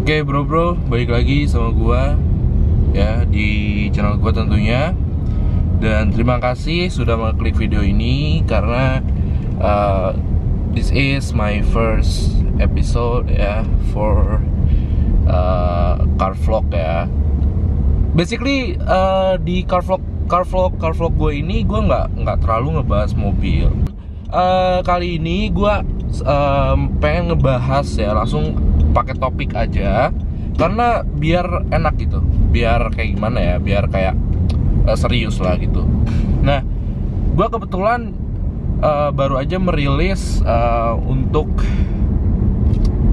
Oke bro, balik lagi sama gua ya di channel gua tentunya. Dan terima kasih sudah mengklik video ini karena this is my first episode ya for car vlog ya. Basically di car vlog gue ini gue nggak terlalu ngebahas mobil. Kali ini gue pengen ngebahas ya, langsung pakai topik aja karena biar enak gitu, biar kayak gimana ya, biar kayak serius lah gitu. Nah, gue kebetulan baru aja merilis untuk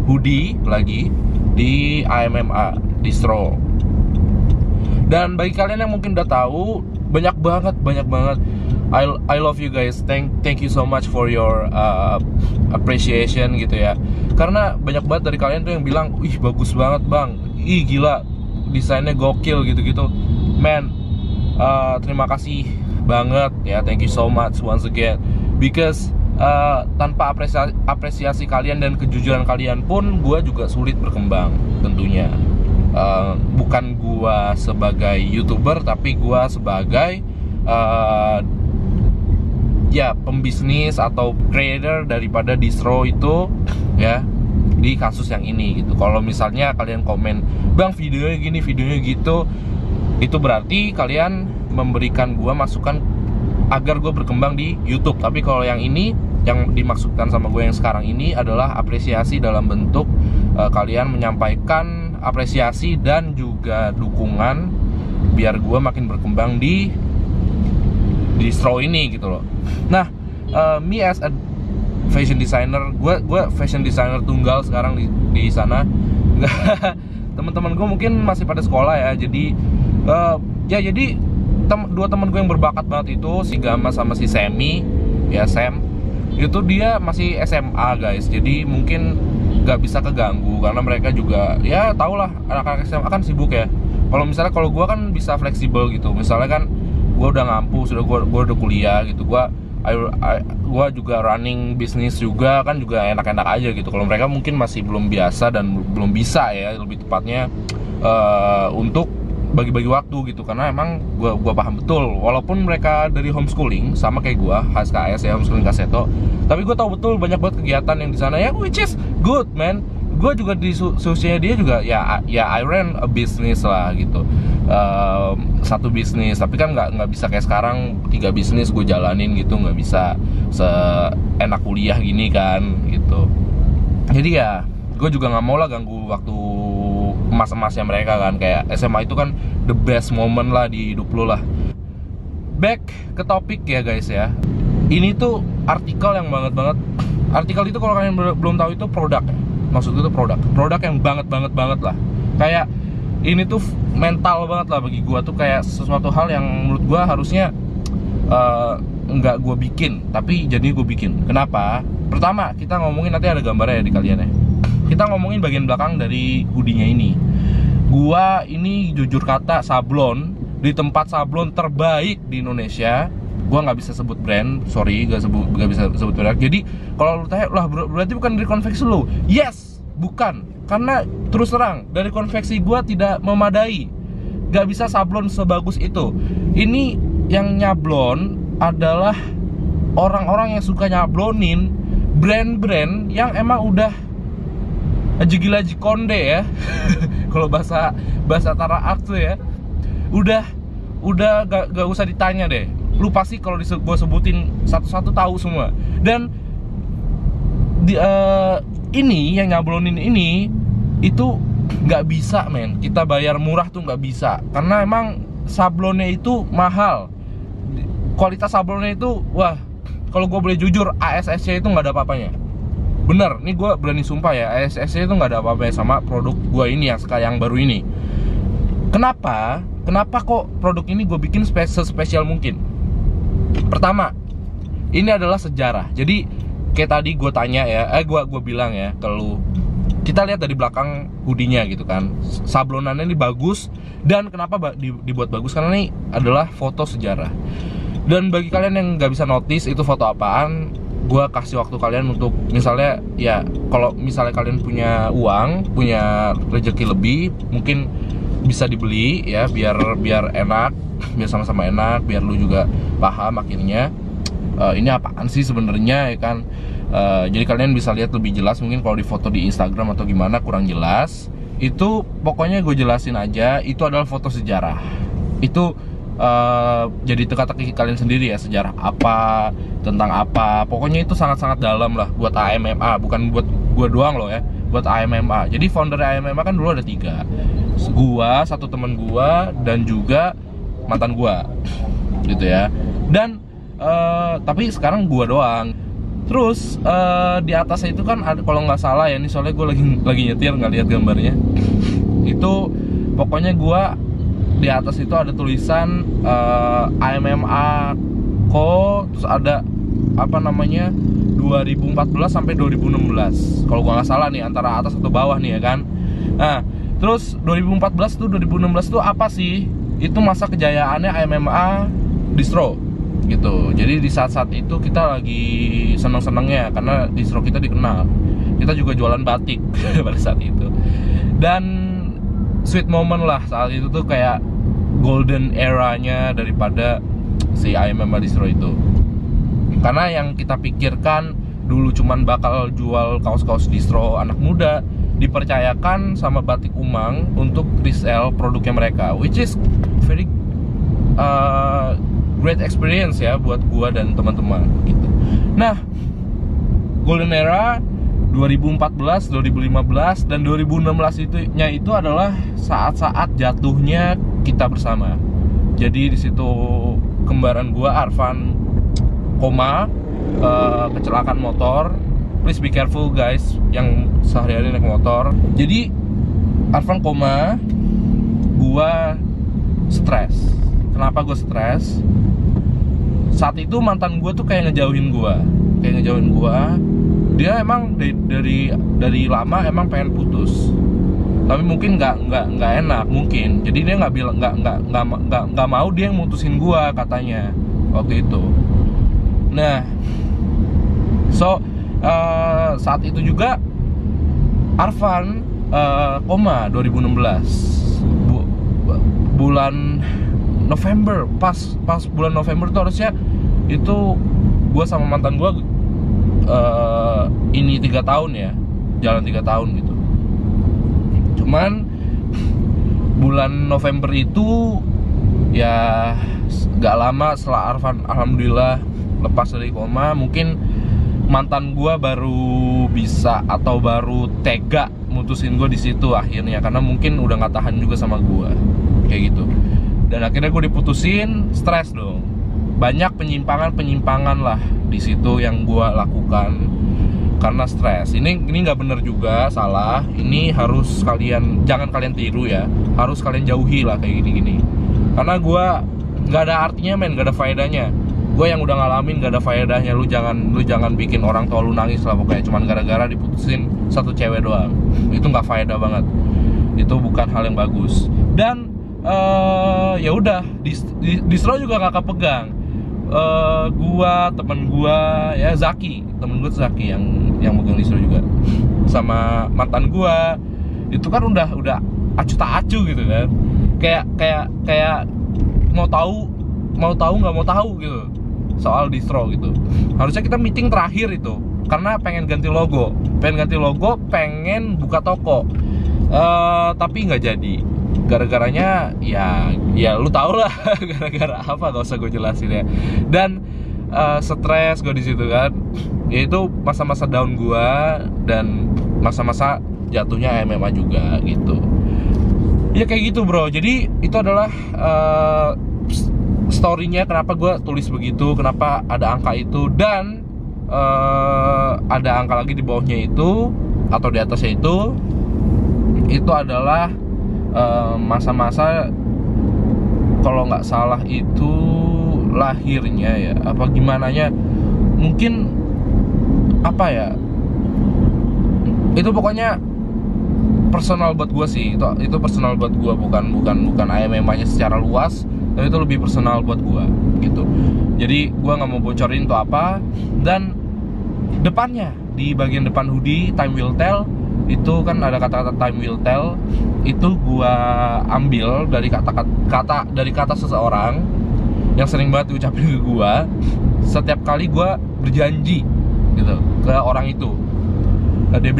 hoodie lagi di AMMA distro. Dan bagi kalian yang mungkin udah tahu, banyak banget. I love you guys. Thank you so much for your appreciation gitu ya. Karena banyak banget dari kalian tuh yang bilang, "Ih, bagus banget, Bang. Ih, gila. Desainnya gokil gitu-gitu." Man, terima kasih banget ya. Thank you so much once again. Because tanpa apresiasi kalian dan kejujuran kalian pun gue juga sulit berkembang tentunya. Bukan gue sebagai YouTuber, tapi gue sebagai ya pembisnis atau creator daripada distro itu ya, di kasus yang ini gitu. Kalau misalnya kalian komen, "Bang, videonya gini, videonya gitu," itu berarti kalian memberikan gua masukan agar gue berkembang di YouTube. Tapi kalau yang ini, yang dimaksudkan sama gue yang sekarang ini adalah apresiasi dalam bentuk kalian menyampaikan apresiasi dan juga dukungan biar gue makin berkembang di distro ini gitu loh. Nah, me as a fashion designer, gue fashion designer tunggal sekarang di sana. Teman-teman gue mungkin masih pada sekolah ya, jadi dua teman gue yang berbakat banget itu, si Gama sama si Semi ya, Sam, itu dia masih SMA guys, jadi mungkin gak bisa keganggu karena mereka juga ya tau lah, anak-anak SMA kan sibuk ya. Kalau gue kan bisa fleksibel gitu, misalnya kan gue udah ngampus, gue udah kuliah gitu, gue juga running bisnis juga kan, juga enak-enak aja gitu. Kalau mereka mungkin masih belum biasa dan belum bisa ya, lebih tepatnya untuk bagi-bagi waktu gitu, karena emang gue paham betul, walaupun mereka dari homeschooling sama kayak gue, HSKS ya, homeschooling Kaseto, tapi gue tahu betul banyak banget kegiatan yang di sana ya, which is good man. Gue juga di seusianya dia juga ya I ran a business lah gitu, satu bisnis, tapi kan nggak bisa kayak sekarang 3 bisnis gue jalanin gitu, nggak bisa seenak kuliah gini kan gitu. Jadi ya gue juga nggak mau lah ganggu waktu emas-emasnya mereka kan, kayak SMA itu kan the best moment lah di hidup lo lah. Back ke topik ya guys ya, ini tuh artikel yang banget. Artikel itu kalau kalian belum tahu itu produk ya. Maksud itu produk yang banget lah. Kayak ini tuh mental banget lah bagi gua, tuh kayak sesuatu hal yang menurut gua harusnya nggak gua bikin, tapi jadi gua bikin. Kenapa? Pertama, kita ngomongin, nanti ada gambarnya ya di kalian ya. Kita ngomongin bagian belakang dari hoodie-nya ini. Gua ini jujur kata sablon di tempat sablon terbaik di Indonesia. Gua nggak bisa sebut brand, sorry, nggak bisa sebut brand. Jadi kalau lu tanya, lah berarti bukan dari konveksi lu? Yes, bukan. Karena terus terang dari konveksi gua tidak memadai, nggak bisa sablon sebagus itu. Ini yang nyablon adalah orang-orang yang suka nyablonin brand-brand yang emang udah aji konde ya. Kalau bahasa Tara Art tuh ya, udah gak usah ditanya deh, lu pasti kalau gue sebutin satu-satu tahu semua. Dan ini yang nyablonin ini itu nggak bisa men, kita bayar murah tuh nggak bisa, karena emang sablonnya itu mahal. Kualitas sablonnya itu, wah, kalau gue boleh jujur, ASSC itu nggak ada apa-apanya. Bener, ini gue berani sumpah ya, ASSC itu nggak ada apa-apanya sama produk gue ini yang baru ini. Kenapa kok produk ini gue bikin spesial mungkin? Pertama, ini adalah sejarah. Jadi kayak tadi gue tanya ya, gue bilang ya ke lu, kita lihat dari belakang hoodie-nya gitu kan, sablonannya ini bagus. Dan kenapa dibuat bagus? Karena ini adalah foto sejarah. Dan bagi kalian yang nggak bisa notice itu foto apaan, gue kasih waktu kalian untuk misalnya ya, kalau misalnya kalian punya uang, punya rezeki lebih, mungkin bisa dibeli ya, biar enak, biar sama-sama enak, biar lu juga paham akhirnya ini apaan sih sebenarnya ya kan. Jadi kalian bisa lihat lebih jelas. Mungkin kalau di foto di Instagram atau gimana kurang jelas, itu pokoknya gue jelasin aja, itu adalah foto sejarah. Itu jadi teka-teki kalian sendiri ya, sejarah apa, tentang apa. Pokoknya itu sangat-sangat dalam lah buat AMMA, bukan buat gue doang loh ya, buat AMMA. Jadi founder AMMA kan dulu ada 3, gua, satu temen gua, dan juga mantan gua gitu ya. Dan tapi sekarang gua doang. Terus di atasnya itu kan ada, kalau nggak salah ya, ini soalnya gue lagi nyetir nggak lihat gambarnya. Itu pokoknya gua di atas itu ada tulisan AMMA Co, terus ada apa namanya 2014 sampai 2016 kalau gua nggak salah nih, antara atas atau bawah nih ya kan. Nah terus 2014 tuh 2016 tuh apa sih? Itu masa kejayaannya AMMA Distro gitu. Jadi di saat-saat itu kita lagi seneng-senengnya karena distro kita dikenal. Kita juga jualan batik pada saat itu. Dan sweet moment lah saat itu tuh, kayak golden era-nya daripada si AMMA Distro itu. Karena yang kita pikirkan dulu cuman bakal jual kaos-kaos distro anak muda, dipercayakan sama Batik Umang untuk resell produknya mereka, which is very great experience ya buat gua dan teman-teman gitu. Nah, golden era 2014, 2015 dan 2016 itu adalah saat-saat jatuhnya kita bersama. Jadi di situ kembaran gua Arfan koma, kecelakaan motor. Please be careful guys yang sehari-hari naik motor. Jadi Arfan koma, gua stres. Kenapa gue stres? Saat itu mantan gue tuh kayak ngejauhin gue. Dia emang dari lama emang pengen putus, tapi mungkin nggak enak mungkin. Jadi dia nggak bilang nggak mau dia yang mutusin gue katanya waktu itu. Nah, saat itu juga Arfan koma 2016 bulan November, pas bulan November tuh harusnya itu gue sama mantan gue ini 3 tahun ya, jalan 3 tahun gitu. Cuman bulan November itu ya gak lama setelah Arfan alhamdulillah lepas dari koma, mungkin mantan gue baru bisa atau baru tega mutusin gue di situ akhirnya, karena mungkin udah nggak tahan juga sama gue kayak gitu. Dan akhirnya gue diputusin, stres dong. Banyak penyimpangan lah di situ yang gue lakukan karena stres. Ini nggak bener juga, salah. Ini harus jangan kalian tiru ya. Harus kalian jauhi lah kayak gini-gini. Karena gue nggak ada artinya men, nggak ada faedahnya. Gue yang udah ngalamin nggak ada faedahnya. Lu jangan bikin orang tua lu nangis lah pokoknya cuman gara-gara diputusin satu cewek doang. Itu nggak faedah banget. Itu bukan hal yang bagus. Dan ya udah distro juga gak kepegang. Temen gua ya Zaki, temen gua Zaki yang megang distro juga, sama mantan gua itu kan udah acu tak acu gitu kan, kayak mau tahu nggak mau tahu gitu soal distro gitu. Harusnya kita meeting terakhir itu karena pengen ganti logo, pengen buka toko, tapi nggak jadi. Gara-garanya ya lu tau lah gara-gara apa, gak usah gue jelasin ya. Dan stres gue di situ kan, yaitu masa-masa down gue dan masa-masa jatuhnya MMA juga gitu. Ya kayak gitu bro. Jadi itu adalah story-nya kenapa gue tulis begitu, kenapa ada angka itu, dan ada angka lagi di bawahnya itu atau di atasnya itu adalah masa-masa kalau nggak salah itu lahirnya ya apa gimana nya, mungkin apa ya, itu pokoknya personal buat gue sih. Itu personal buat gue, bukan AMMA nya secara luas, tapi itu lebih personal buat gue gitu. Jadi gue nggak mau bocorin itu apa. Dan depannya, di bagian depan hoodie time will tell itu kan ada kata-kata time will tell. Itu gua ambil dari kata seseorang yang sering banget diucapin ke gua setiap kali gua berjanji gitu ke orang itu. Nah, dia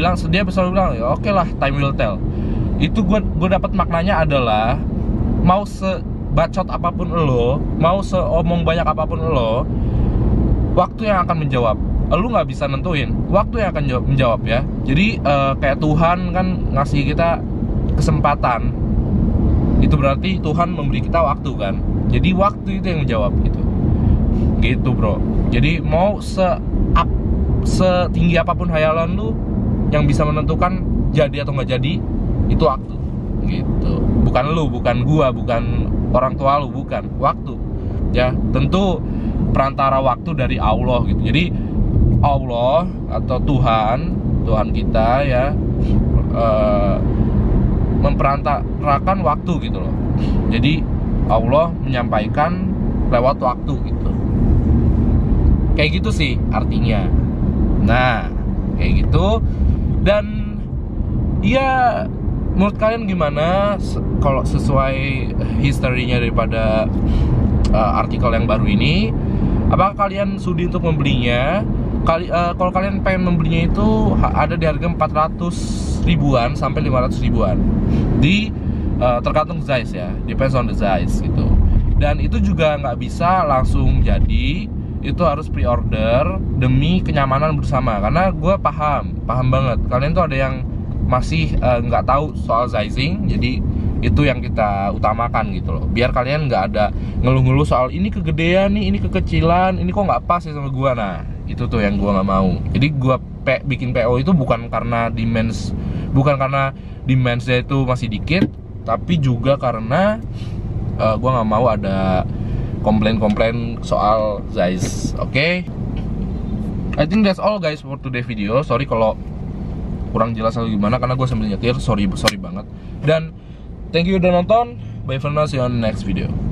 selalu bilang, ya oke lah, time will tell. Itu gue dapat maknanya adalah mau sebacot apapun lo, mau seomong banyak apapun lo, waktu yang akan menjawab. Lu nggak bisa nentuin, waktu yang akan menjawab ya. Jadi kayak Tuhan kan ngasih kita kesempatan, itu berarti Tuhan memberi kita waktu kan. Jadi waktu itu yang menjawab gitu bro. Jadi mau setinggi apapun hayalan lu, yang bisa menentukan jadi atau nggak jadi itu waktu gitu. Bukan lu, bukan gua, bukan orang tua lu, bukan. Waktu ya, tentu perantara waktu dari Allah gitu. Jadi Allah atau Tuhan kita ya memperantarakan waktu gitu loh. Jadi Allah menyampaikan lewat waktu gitu. Kayak gitu sih artinya. Nah, kayak gitu. Dan ya, menurut kalian gimana kalau sesuai historinya daripada artikel yang baru ini? Apakah kalian sudi untuk membelinya? Kalau kalian pengen membelinya itu ada di harga 400 ribuan sampai 500 ribuan. Tergantung size ya, depends on the size gitu. Dan itu juga nggak bisa langsung jadi, itu harus pre-order demi kenyamanan bersama. Karena gue paham banget kalian tuh ada yang masih nggak tahu soal sizing, jadi itu yang kita utamakan gitu loh. Biar kalian nggak ada ngeluh-ngeluh soal ini kegedean nih, ini kekecilan, ini kok nggak pas ya sama gue. Nah, itu tuh yang gue nggak mau. Jadi gue bikin PO itu bukan karena demandnya itu masih dikit, tapi juga karena gue nggak mau ada komplain soal size. Oke? I think that's all guys for today video. Sorry kalau kurang jelas atau gimana, karena gue sambil nyetir. Sorry banget. Dan thank you udah nonton. Bye for now, see you on the next video.